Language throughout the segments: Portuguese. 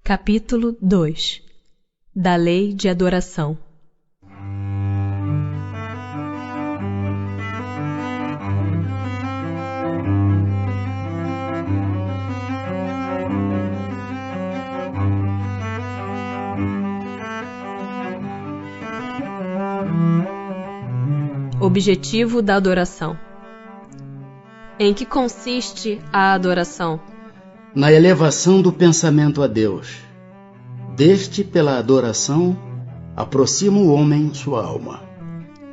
Capítulo 2 da Lei de Adoração. Objetivo da adoração. Em que consiste a adoração? Na elevação do pensamento a Deus. Deste, pela adoração, aproxima o homem sua alma.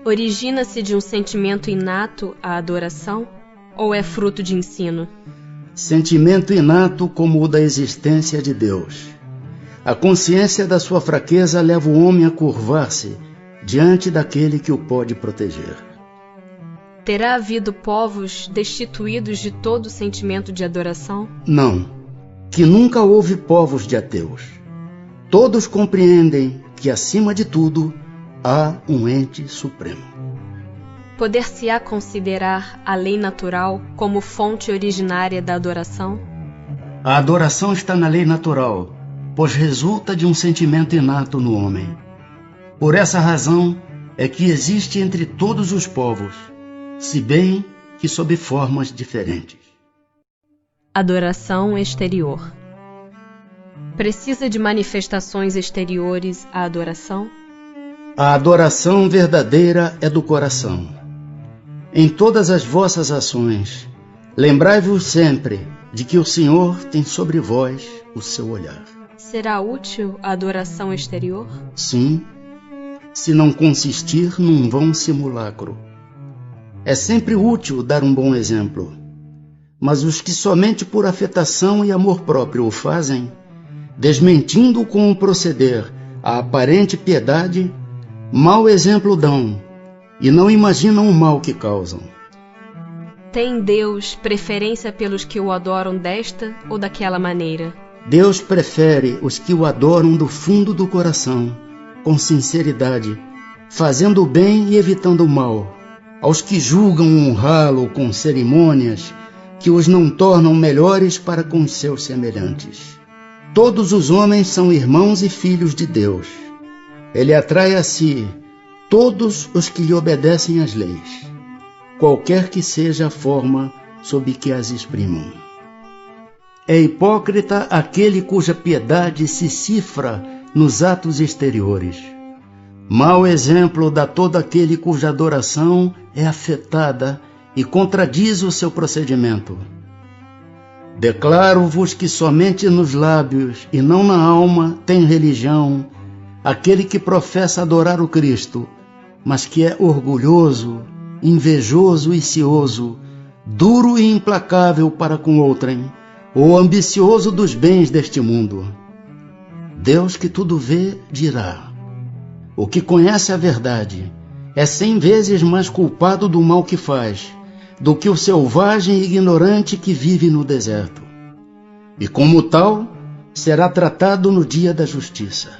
Origina-se de um sentimento inato a adoração ou é fruto de ensino? Sentimento inato como o da existência de Deus. A consciência da sua fraqueza leva o homem a curvar-se diante daquele que o pode proteger. Terá havido povos destituídos de todo sentimento de adoração? Não, que nunca houve povos de ateus. Todos compreendem que, acima de tudo, há um ente supremo. Poder-se-á considerar a lei natural como fonte originária da adoração? A adoração está na lei natural, pois resulta de um sentimento inato no homem. Por essa razão é que existe entre todos os povos, se bem que sob formas diferentes. Adoração exterior. Precisa de manifestações exteriores a adoração? A adoração verdadeira é do coração. Em todas as vossas ações, lembrai-vos sempre de que o Senhor tem sobre vós o seu olhar. Será útil a adoração exterior? Sim, se não consistir num vão simulacro. É sempre útil dar um bom exemplo, mas os que somente por afetação e amor próprio o fazem, desmentindo com o proceder a aparente piedade, mau exemplo dão e não imaginam o mal que causam. Tem Deus preferência pelos que o adoram desta ou daquela maneira? Deus prefere os que o adoram do fundo do coração, com sinceridade, fazendo o bem e evitando o mal, aos que julgam honrá-lo com cerimônias que os não tornam melhores para com os seus semelhantes. Todos os homens são irmãos e filhos de Deus. Ele atrai a si todos os que lhe obedecem às leis, qualquer que seja a forma sob que as exprimam. É hipócrita aquele cuja piedade se cifra nos atos exteriores. Mau exemplo dá todo aquele cuja adoração é afetada e contradiz o seu procedimento. Declaro-vos que somente nos lábios e não na alma tem religião aquele que professa adorar o Cristo, mas que é orgulhoso, invejoso e cioso, duro e implacável para com outrem, ou ambicioso dos bens deste mundo. Deus que tudo vê dirá: o que conhece a verdade é 100 vezes mais culpado do mal que faz do que o selvagem e ignorante que vive no deserto. E como tal, será tratado no dia da justiça.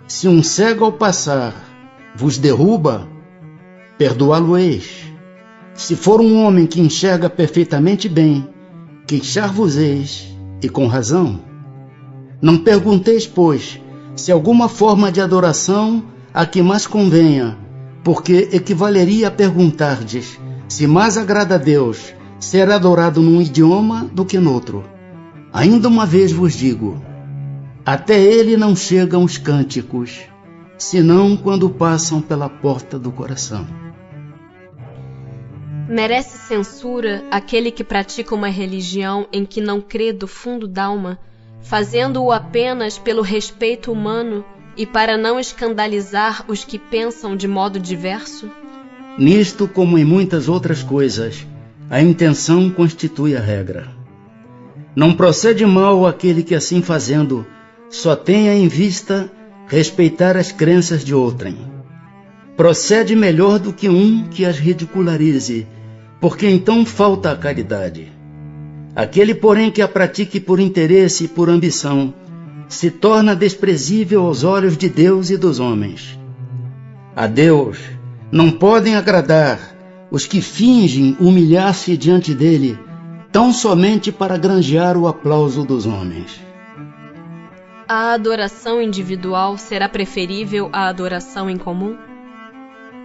Se um cego ao passar vos derruba, perdoá-lo-eis. Se for um homem que enxerga perfeitamente bem, queixar-vos-eis, e com razão. Não pergunteis, pois, se alguma forma de adoração a que mais convenha, porque equivaleria a perguntardes se mais agrada a Deus ser adorado num idioma do que noutro. Ainda uma vez vos digo, até ele não chegam os cânticos, senão quando passam pela porta do coração. Merece censura aquele que pratica uma religião em que não crê do fundo d'alma, fazendo-o apenas pelo respeito humano e para não escandalizar os que pensam de modo diverso? Nisto, como em muitas outras coisas, a intenção constitui a regra. Não procede mal aquele que, assim fazendo, só tenha em vista respeitar as crenças de outrem. Procede melhor do que um que as ridicularize, porque então falta a caridade. Aquele, porém, que a pratique por interesse e por ambição, se torna desprezível aos olhos de Deus e dos homens. A Deus não podem agradar os que fingem humilhar-se diante dele, tão somente para granjear o aplauso dos homens. A adoração individual será preferível à adoração em comum?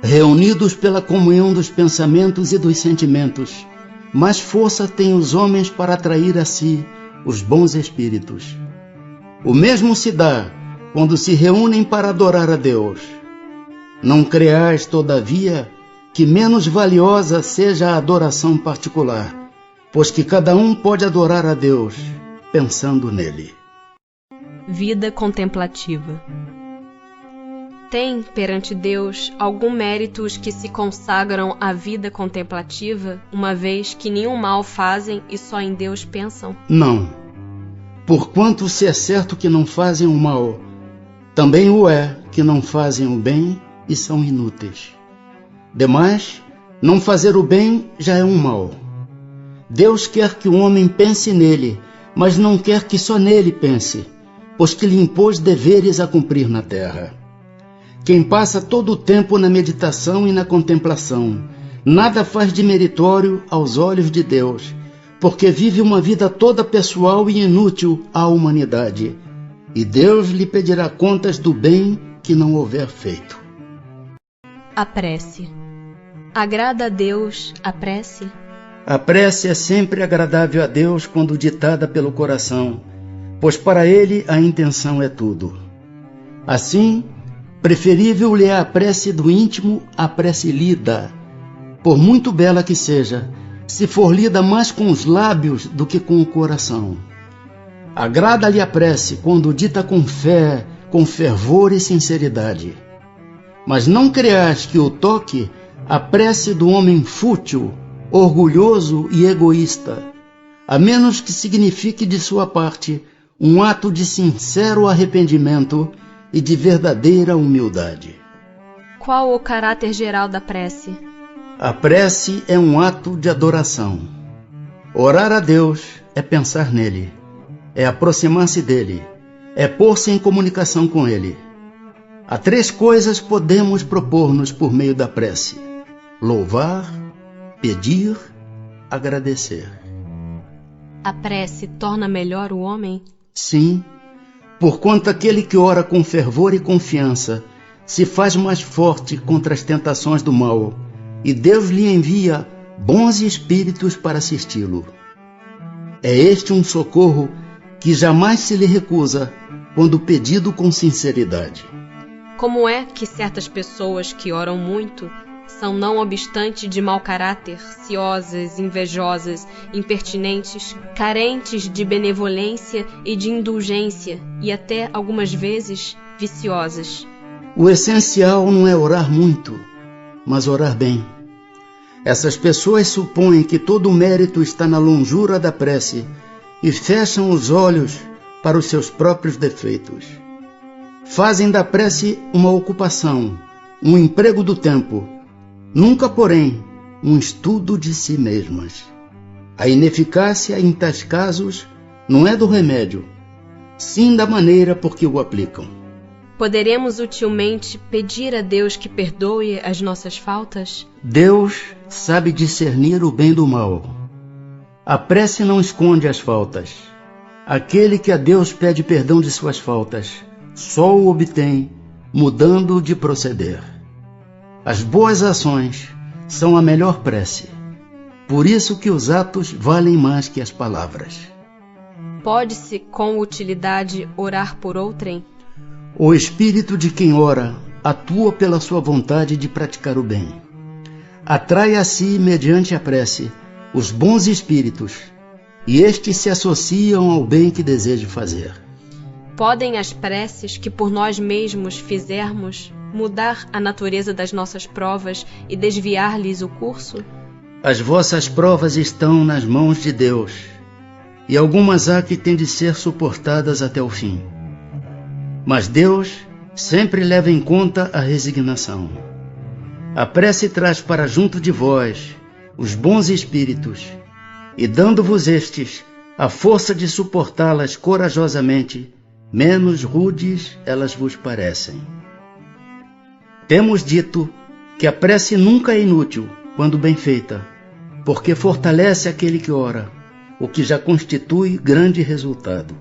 Reunidos pela comunhão dos pensamentos e dos sentimentos, mais força têm os homens para atrair a si os bons espíritos. O mesmo se dá quando se reúnem para adorar a Deus. Não creais, todavia, que menos valiosa seja a adoração particular, pois que cada um pode adorar a Deus pensando nele. Vida contemplativa. Tem, perante Deus, algum mérito os que se consagram à vida contemplativa, uma vez que nenhum mal fazem e só em Deus pensam? Não. Porquanto se é certo que não fazem o mal, também o é que não fazem o bem e são inúteis. Demais, não fazer o bem já é um mal. Deus quer que o homem pense nele, mas não quer que só nele pense, pois que lhe impôs deveres a cumprir na terra. Quem passa todo o tempo na meditação e na contemplação, nada faz de meritório aos olhos de Deus, porque vive uma vida toda pessoal e inútil à humanidade, e Deus lhe pedirá contas do bem que não houver feito. A prece. Agrada a Deus a prece? A prece é sempre agradável a Deus quando ditada pelo coração, pois para Ele a intenção é tudo. Assim, preferível lhe é a prece do íntimo à prece lida, por muito bela que seja, se for lida mais com os lábios do que com o coração. Agrada-lhe a prece quando dita com fé, com fervor e sinceridade. Mas não creas que o toque a prece do homem fútil, orgulhoso e egoísta, a menos que signifique de sua parte um ato de sincero arrependimento e de verdadeira humildade. Qual o caráter geral da prece? A prece é um ato de adoração. Orar a Deus é pensar nele, é aproximar-se dele, é pôr-se em comunicação com ele. Há 3 coisas podemos propor-nos por meio da prece: louvar, pedir, agradecer. A prece torna melhor o homem? Sim, porquanto aquele que ora com fervor e confiança se faz mais forte contra as tentações do mal, e Deus lhe envia bons espíritos para assisti-lo. É este um socorro que jamais se lhe recusa quando pedido com sinceridade. Como é que certas pessoas que oram muito são, não obstante, de mau caráter, ciosas, invejosas, impertinentes, carentes de benevolência e de indulgência e até, algumas vezes, viciosas? O essencial não é orar muito, mas orar bem. Essas pessoas supõem que todo o mérito está na longura da prece e fecham os olhos para os seus próprios defeitos. Fazem da prece uma ocupação, um emprego do tempo, nunca, porém, um estudo de si mesmas. A ineficácia em tais casos não é do remédio, sim da maneira por que o aplicam. Poderemos utilmente pedir a Deus que perdoe as nossas faltas? Deus sabe discernir o bem do mal. A prece não esconde as faltas. Aquele que a Deus pede perdão de suas faltas só o obtém mudando de proceder. As boas ações são a melhor prece. Por isso que os atos valem mais que as palavras. Pode-se, com utilidade, orar por outrem? O espírito de quem ora atua pela sua vontade de praticar o bem. Atrai a si, mediante a prece, os bons espíritos, e estes se associam ao bem que deseja fazer. Podem as preces que por nós mesmos fizermos mudar a natureza das nossas provas e desviar-lhes o curso? As vossas provas estão nas mãos de Deus, e algumas há que têm de ser suportadas até o fim. Mas Deus sempre leva em conta a resignação. A prece traz para junto de vós os bons espíritos, e dando-vos estes a força de suportá-las corajosamente, menos rudes elas vos parecem. Temos dito que a prece nunca é inútil quando bem feita, porque fortalece aquele que ora, o que já constitui grande resultado.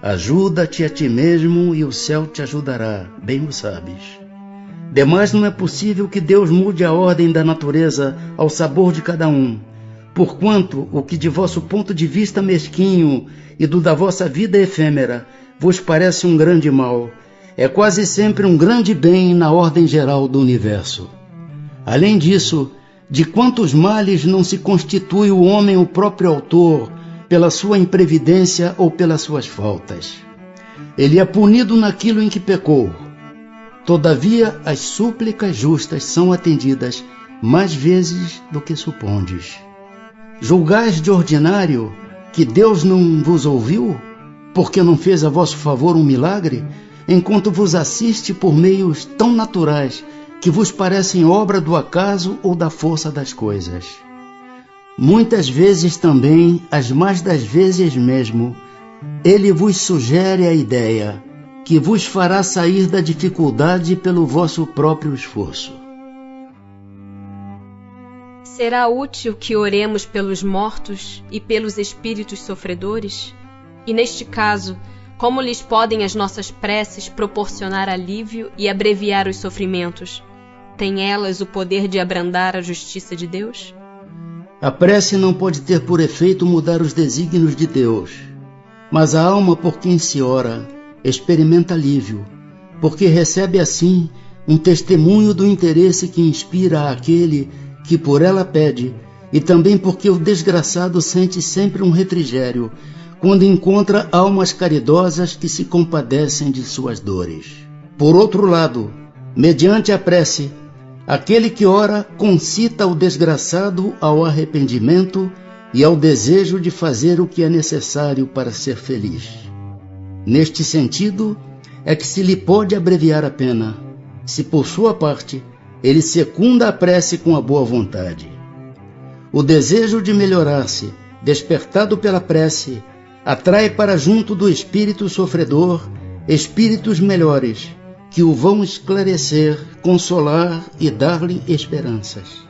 Ajuda-te a ti mesmo e o céu te ajudará, bem o sabes. Demais não é possível que Deus mude a ordem da natureza ao sabor de cada um, porquanto o que de vosso ponto de vista mesquinho e do da vossa vida efêmera vos parece um grande mal, é quase sempre um grande bem na ordem geral do universo. Além disso, de quantos males não se constitui o homem o próprio autor, pela sua imprevidência ou pelas suas faltas. Ele é punido naquilo em que pecou. Todavia, as súplicas justas são atendidas mais vezes do que supondes. Julgais de ordinário que Deus não vos ouviu, porque não fez a vosso favor um milagre, enquanto vos assiste por meios tão naturais que vos parecem obra do acaso ou da força das coisas. Muitas vezes também, as mais das vezes mesmo, ele vos sugere a ideia que vos fará sair da dificuldade pelo vosso próprio esforço. Será útil que oremos pelos mortos e pelos espíritos sofredores? E neste caso, como lhes podem as nossas preces proporcionar alívio e abreviar os sofrimentos? Têm elas o poder de abrandar a justiça de Deus? A prece não pode ter por efeito mudar os desígnios de Deus, mas a alma por quem se ora experimenta alívio, porque recebe assim um testemunho do interesse que inspira àquele que por ela pede, e também porque o desgraçado sente sempre um refrigério quando encontra almas caridosas que se compadecem de suas dores. Por outro lado, mediante a prece, aquele que ora concita o desgraçado ao arrependimento e ao desejo de fazer o que é necessário para ser feliz. Neste sentido, é que se lhe pode abreviar a pena, se por sua parte ele secunda a prece com a boa vontade. O desejo de melhorar-se, despertado pela prece, atrai para junto do espírito sofredor espíritos melhores, que o vão esclarecer, consolar e dar-lhe esperanças.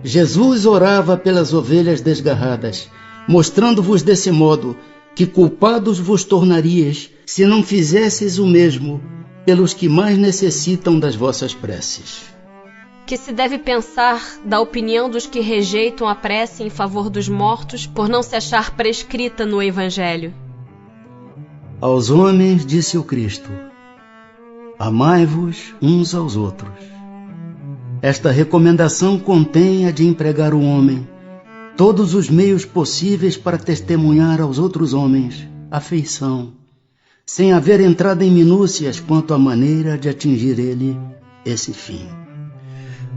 Jesus orava pelas ovelhas desgarradas, mostrando-vos desse modo que culpados vos tornarias se não fizesseis o mesmo pelos que mais necessitam das vossas preces. Que se deve pensar da opinião dos que rejeitam a prece em favor dos mortos por não se achar prescrita no Evangelho? Aos homens disse o Cristo: amai-vos uns aos outros. Esta recomendação contém a de empregar o homem todos os meios possíveis para testemunhar aos outros homens afeição, sem haver entrado em minúcias quanto à maneira de atingir ele esse fim.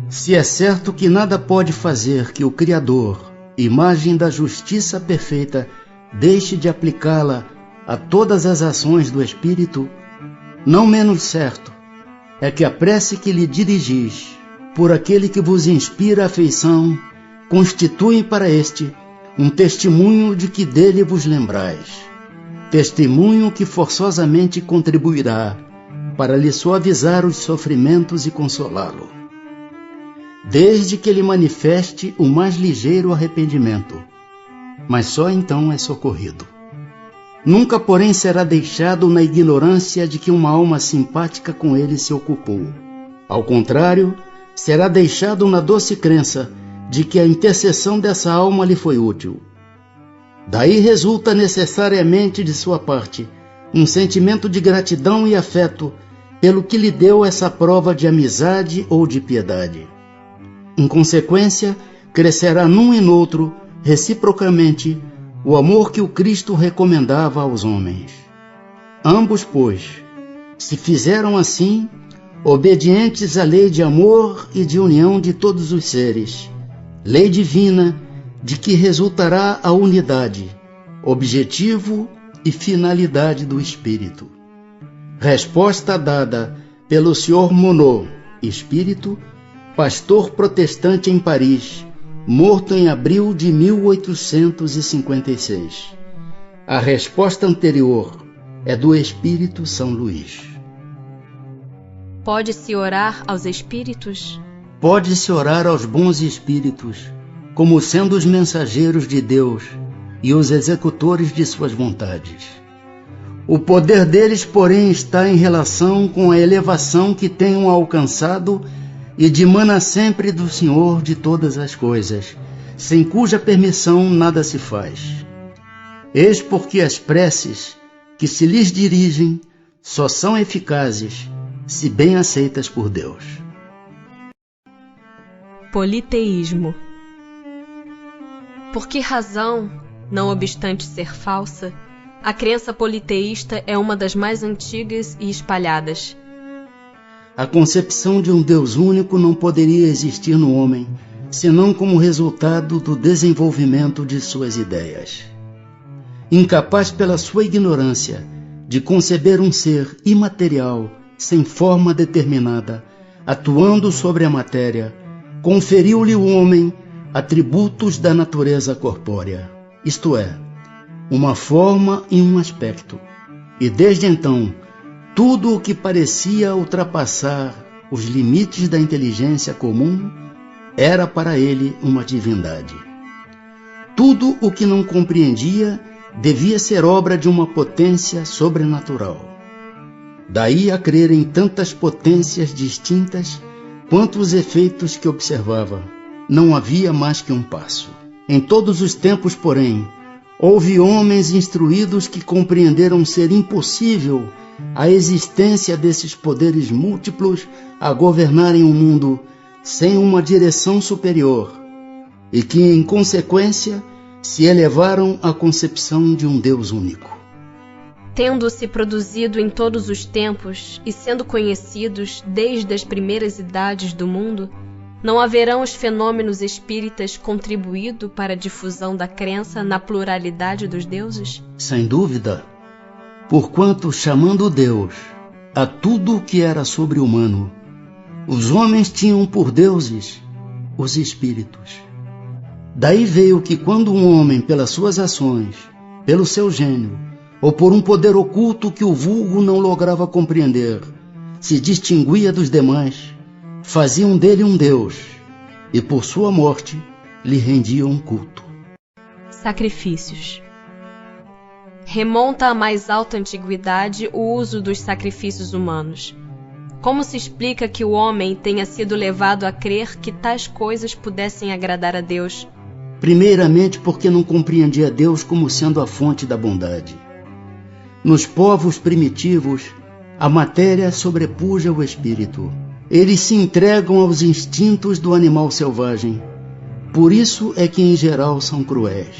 Se é certo que nada pode fazer que o Criador, imagem da justiça perfeita, deixe de aplicá-la a todas as ações do Espírito, não menos certo é que a prece que lhe dirigis, por aquele que vos inspira afeição, constitui para este um testemunho de que dele vos lembrais, testemunho que forçosamente contribuirá para lhe suavizar os sofrimentos e consolá-lo, desde que ele manifeste o mais ligeiro arrependimento, mas só então é socorrido. Nunca, porém, será deixado na ignorância de que uma alma simpática com ele se ocupou. Ao contrário, será deixado na doce crença de que a intercessão dessa alma lhe foi útil. Daí resulta necessariamente de sua parte um sentimento de gratidão e afeto pelo que lhe deu essa prova de amizade ou de piedade. Em consequência, crescerá num e noutro, reciprocamente, o amor que o Cristo recomendava aos homens. Ambos, pois, se fizeram assim, obedientes à lei de amor e de união de todos os seres, lei divina de que resultará a unidade, objetivo e finalidade do Espírito. Resposta dada pelo Sr. Monod, espírito, pastor protestante em Paris, morto em abril de 1856. A resposta anterior é do Espírito São Luís. Pode-se orar aos espíritos? Pode-se orar aos bons espíritos, como sendo os mensageiros de Deus e os executores de suas vontades. O poder deles, porém, está em relação com a elevação que tenham alcançado e dimana sempre do Senhor de todas as coisas, sem cuja permissão nada se faz. Eis porque as preces que se lhes dirigem só são eficazes se bem aceitas por Deus. Politeísmo. Por que razão, não obstante ser falsa, a crença politeísta é uma das mais antigas e espalhadas? A concepção de um Deus único não poderia existir no homem, senão como resultado do desenvolvimento de suas ideias. Incapaz pela sua ignorância de conceber um ser imaterial, sem forma determinada, atuando sobre a matéria, conferiu-lhe o homem atributos da natureza corpórea, isto é, uma forma e um aspecto. E desde então, tudo o que parecia ultrapassar os limites da inteligência comum era para ele uma divindade. Tudo o que não compreendia devia ser obra de uma potência sobrenatural. Daí a crer em tantas potências distintas quanto os efeitos que observava. Não havia mais que um passo. Em todos os tempos, porém, houve homens instruídos que compreenderam ser impossível a existência desses poderes múltiplos a governarem o mundo sem uma direção superior, e que, em consequência, se elevaram à concepção de um Deus único. Tendo-se produzido em todos os tempos e sendo conhecidos desde as primeiras idades do mundo, não haverão os fenômenos espíritas contribuído para a difusão da crença na pluralidade dos deuses? Sem dúvida, porquanto, chamando Deus a tudo o que era sobre-humano, os homens tinham por deuses os espíritos. Daí veio que quando um homem, pelas suas ações, pelo seu gênio, ou por um poder oculto que o vulgo não lograva compreender, se distinguia dos demais, faziam dele um Deus, e por sua morte lhe rendiam culto. Sacrifícios. Remonta à mais alta antiguidade o uso dos sacrifícios humanos. Como se explica que o homem tenha sido levado a crer que tais coisas pudessem agradar a Deus? Primeiramente porque não compreendia Deus como sendo a fonte da bondade. Nos povos primitivos, a matéria sobrepuja o espírito. Eles se entregam aos instintos do animal selvagem. Por isso é que em geral são cruéis.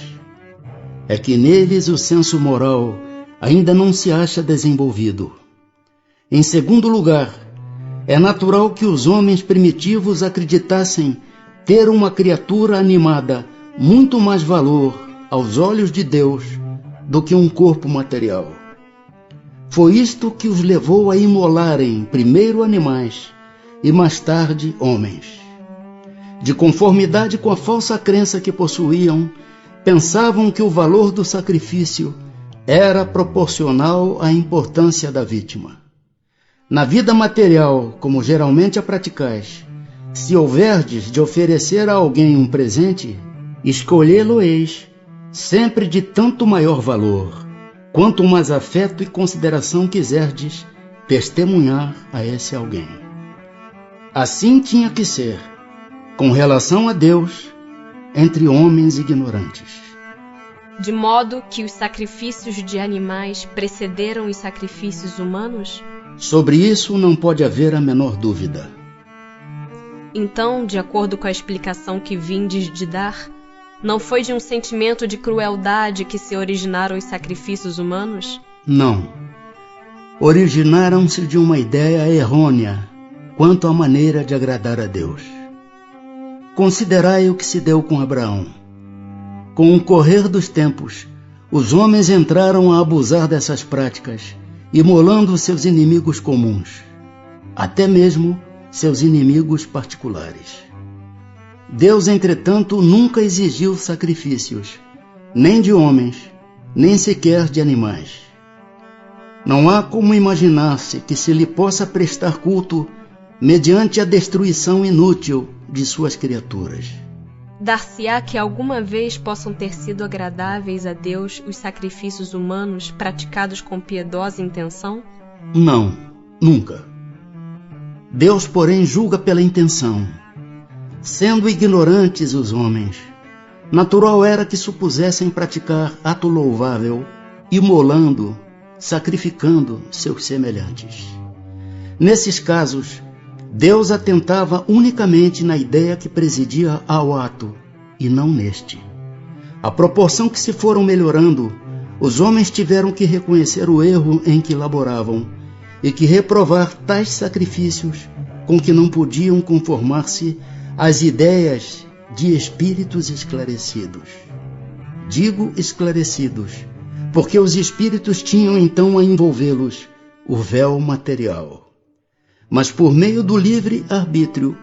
É que neles o senso moral ainda não se acha desenvolvido. Em segundo lugar, é natural que os homens primitivos acreditassem ter uma criatura animada muito mais valor aos olhos de Deus do que um corpo material. Foi isto que os levou a imolarem primeiro animais e mais tarde homens. De conformidade com a falsa crença que possuíam, pensavam que o valor do sacrifício era proporcional à importância da vítima. Na vida material, como geralmente a praticais, se houverdes de oferecer a alguém um presente, escolhê-lo-eis sempre de tanto maior valor, quanto mais afeto e consideração quiserdes testemunhar a esse alguém. Assim tinha que ser, com relação a Deus, entre homens ignorantes. De modo que os sacrifícios de animais precederam os sacrifícios humanos? Sobre isso não pode haver a menor dúvida. Então, de acordo com a explicação que vindes de dar, não foi de um sentimento de crueldade que se originaram os sacrifícios humanos? Não. Originaram-se de uma ideia errônea quanto à maneira de agradar a Deus. Considerai o que se deu com Abraão. Com o correr dos tempos, os homens entraram a abusar dessas práticas, imolando seus inimigos comuns, até mesmo seus inimigos particulares. Deus, entretanto, nunca exigiu sacrifícios, nem de homens, nem sequer de animais. Não há como imaginar-se que se lhe possa prestar culto mediante a destruição inútil de suas criaturas. Dar-se-á que alguma vez possam ter sido agradáveis a Deus os sacrifícios humanos praticados com piedosa intenção? Não, nunca. Deus, porém, julga pela intenção. Sendo ignorantes os homens, natural era que supusessem praticar ato louvável, imolando, sacrificando seus semelhantes. Nesses casos, Deus atentava unicamente na ideia que presidia ao ato, e não neste. À proporção que se foram melhorando, os homens tiveram que reconhecer o erro em que laboravam e que reprovar tais sacrifícios com que não podiam conformar-se às ideias de espíritos esclarecidos. Digo esclarecidos, porque os espíritos tinham então a envolvê-los o véu material. Mas por meio do livre arbítrio,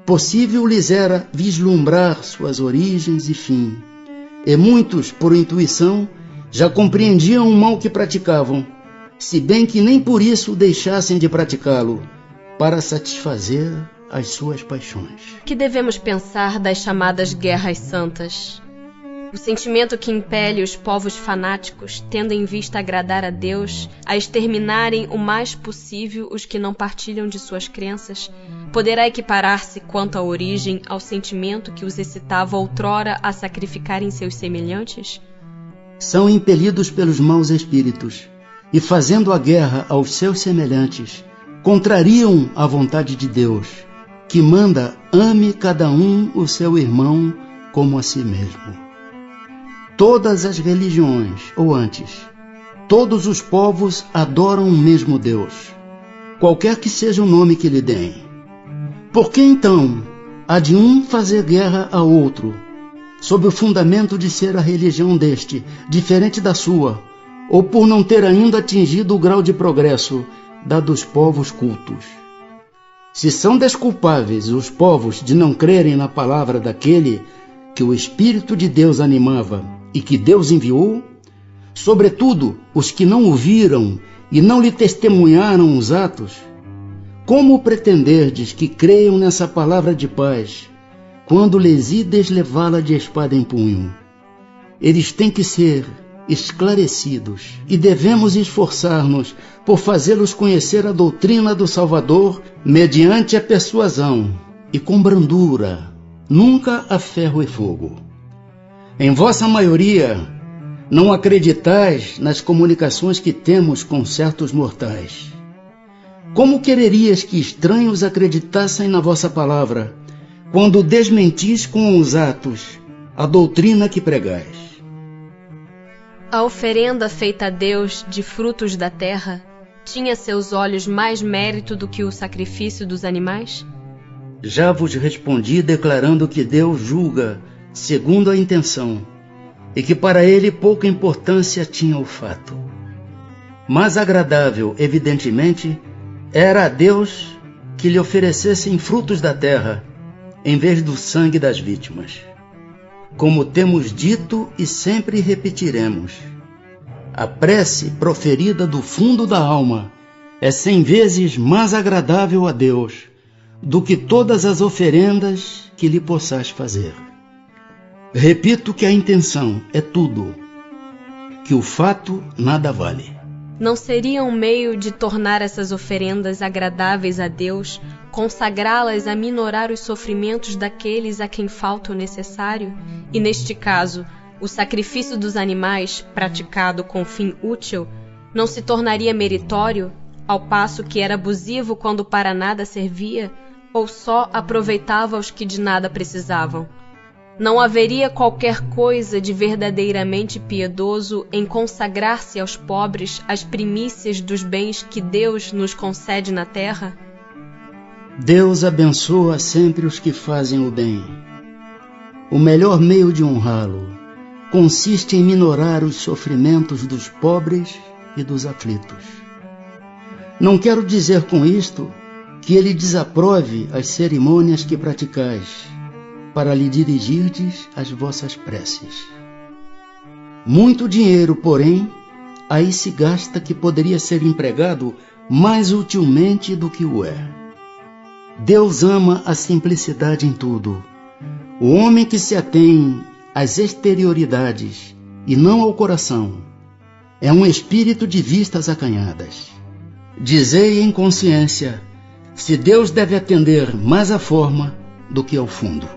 possível lhes era vislumbrar suas origens e fim. E muitos, por intuição, já compreendiam o mal que praticavam, se bem que nem por isso deixassem de praticá-lo, para satisfazer as suas paixões. Que devemos pensar das chamadas guerras santas? O sentimento que impele os povos fanáticos, tendo em vista agradar a Deus, a exterminarem o mais possível os que não partilham de suas crenças, poderá equiparar-se quanto à origem ao sentimento que os excitava outrora a sacrificarem seus semelhantes? São impelidos pelos maus espíritos, e fazendo a guerra aos seus semelhantes, contrariam a vontade de Deus, que manda ame cada um o seu irmão como a si mesmo. Todas as religiões, ou antes, todos os povos adoram o mesmo Deus, qualquer que seja o nome que lhe deem. Por que então há de um fazer guerra a outro, sob o fundamento de ser a religião deste, diferente da sua, ou por não ter ainda atingido o grau de progresso da dos povos cultos? Se são desculpáveis os povos de não crerem na palavra daquele que o Espírito de Deus animava e que Deus enviou, sobretudo os que não o viram e não lhe testemunharam os atos, como pretenderdes que creiam nessa palavra de paz, quando lhes ides levá-la de espada em punho? Eles têm que ser esclarecidos e devemos esforçar-nos por fazê-los conhecer a doutrina do Salvador mediante a persuasão e com brandura, nunca a ferro e fogo. Em vossa maioria, não acreditais nas comunicações que temos com certos mortais. Como quererias que estranhos acreditassem na vossa palavra, quando desmentis com os atos a doutrina que pregais? A oferenda feita a Deus de frutos da terra tinha a seus olhos mais mérito do que o sacrifício dos animais? Já vos respondi declarando que Deus julga segundo a intenção, e que para ele pouca importância tinha o fato. Mais agradável, evidentemente, era a Deus que lhe oferecessem frutos da terra, em vez do sangue das vítimas. Como temos dito e sempre repetiremos, a prece proferida do fundo da alma é 100 vezes mais agradável a Deus do que todas as oferendas que lhe possais fazer. Repito que a intenção é tudo, que o fato nada vale. Não seria um meio de tornar essas oferendas agradáveis a Deus, consagrá-las a minorar os sofrimentos daqueles a quem falta o necessário? E neste caso, o sacrifício dos animais, praticado com fim útil, não se tornaria meritório, ao passo que era abusivo quando para nada servia, ou só aproveitava os que de nada precisavam? Não haveria qualquer coisa de verdadeiramente piedoso em consagrar-se aos pobres as primícias dos bens que Deus nos concede na terra? Deus abençoa sempre os que fazem o bem. O melhor meio de honrá-lo consiste em minorar os sofrimentos dos pobres e dos aflitos. Não quero dizer com isto que ele desaprove as cerimônias que praticais, para lhe dirigirdes as vossas preces. Muito dinheiro, porém, aí se gasta que poderia ser empregado mais utilmente do que o é. Deus ama a simplicidade em tudo, O homem que se atém às exterioridades e não ao coração é um espírito de vistas acanhadas. Dizei em consciência se Deus deve atender mais à forma do que ao fundo.